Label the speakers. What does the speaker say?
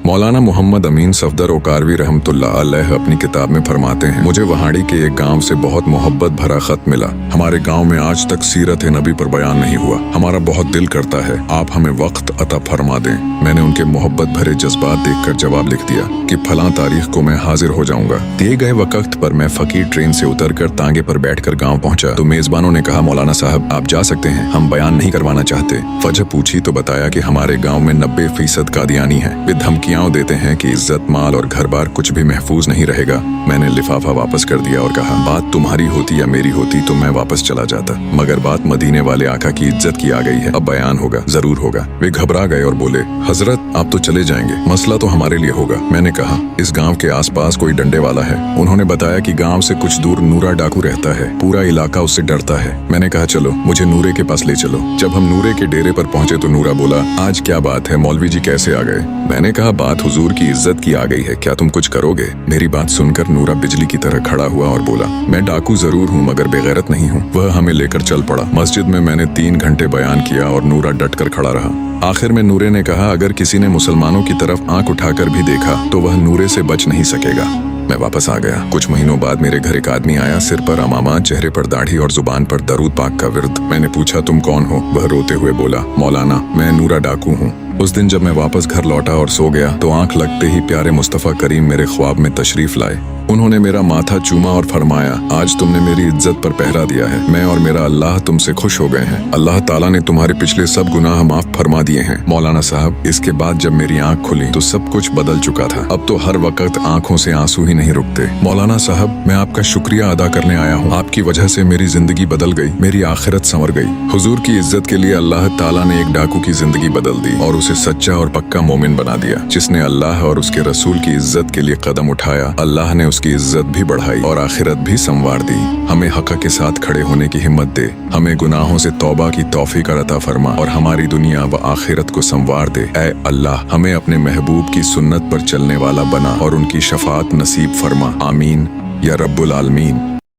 Speaker 1: मौलाना मोहम्मद अमीन सफदर ओकारवी रहमतुल्लाह अलैह अपनी किताब में फरमाते हैं, मुझे वहाड़ी के एक गांव से बहुत मोहब्बत भरा खत मिला। हमारे गांव में आज तक सीरत नबी पर बयान नहीं हुआ। हमारा बहुत दिल करता है आप हमें वक्त अता फरमा दें। मैंने उनके मोहब्बत भरे जज्बात देखकर जवाब लिख दिया कि फलां तारीख को मैं हाजिर हो जाऊंगा। दिए गए वक्त पर मैं फकीर ट्रेन से उतरकर तांगे पर बैठकर गाँव पहुंचा तो मेजबानों ने कहा, मौलाना साहब आप जा सकते हैं, हम बयान नहीं करवाना चाहते। वजह पूछी तो बताया कि हमारे गाँव में 90% कादियानी है। वे धमकियां देते हैं कि इज्जत माल और घर बार कुछ भी महफूज नहीं रहेगा। मैंने लिफाफा वापस कर दिया और कहा, बात तुम्हारी होती या मेरी होती तो मैं वापस चला जाता, मगर बात मदीने वाले आका की इज्जत की आ गई है, अब बयान होगा, जरूर होगा। वे घबरा गए और बोले, हजरत आप तो चले जाएंगे, मसला तो हमारे लिए होगा। मैंने कहा, इस गांव के आसपास कोई डंडे वाला है? उन्होंने बताया कि गांव से कुछ दूर नूरा डाकू रहता है, पूरा इलाका उससे डरता है। मैंने कहा, चलो मुझे नूरे के पास ले चलो। जब हम नूरे के डेरे पर पहुंचे तो नूरा बोला, आज क्या बात है, मौलवी जी कैसे आ गए? मैंने कहा, बात हुजूर की इज्जत की आ गई है, क्या तुम कुछ करोगे? मेरी बात सुनकर नूरा बिजली की तरह खड़ा हुआ और बोला, मैं डाकू जरूर हूँ मगर बेगैरत नहीं हूँ। वह हमें लेकर चल पड़ा। मस्जिद में मैंने 3 घंटे बयान किया और नूरा डट कर खड़ा रहा। आखिर में नूरे ने कहा, अगर किसी ने मुसलमानों की तरफ आंख उठाकर भी देखा तो वह नूरे से बच नहीं सकेगा। मैं वापस आ गया। कुछ महीनों बाद मेरे घर एक आदमी आया, सिर पर अमामा, चेहरे पर दाढ़ी और जुबान पर दरूद पाक का विर्द। मैंने पूछा, तुम कौन हो? वह रोते हुए बोला, मौलाना मैं नूरा डाकू हूँ। उस दिन जब मैं वापस घर लौटा और सो गया तो आंख लगते ही प्यारे मुस्तफा करीम मेरे ख्वाब में तशरीफ लाए। उन्होंने मेरा माथा चूमा और फरमाया, आज तुमने मेरी इज्जत पर पहरा दिया है, मैं और मेरा अल्लाह तुमसे खुश हो गए हैं। अल्लाह ताला ने तुम्हारे पिछले सब गुनाह माफ फरमा दिए हैं। मौलाना साहब, इसके बाद जब मेरी आंख खुली तो सब कुछ बदल चुका था। अब तो हर वक्त आंखों से आंसू ही नहीं रुकते। मौलाना साहब, मैं आपका शुक्रिया अदा करने आया हूँ। आपकी वजह से मेरी जिंदगी बदल गई, मेरी आखिरत संवर गई। हुजूर की इज्जत के लिए अल्लाह ताला ने एक डाकू की जिंदगी बदल दी और उसे सच्चा और पक्का मोमिन बना दिया। जिसने अल्लाह और उसके रसूल की इज्जत के लिए कदम उठाया, अल्लाह ने उसकी इज्जत भी बढ़ाई और आखिरत भी संवार दी। हमें हक के साथ खड़े होने की हिम्मत दे, हमें गुनाहों से तौबा की तौफीक अता फरमा और हमारी दुनिया व आखिरत को संवार दे। ऐ अल्लाह, हमें अपने महबूब की सुन्नत पर चलने वाला बना और उनकी शफाअत नसीब फरमा। आमीन या रब्बुल आलमीन।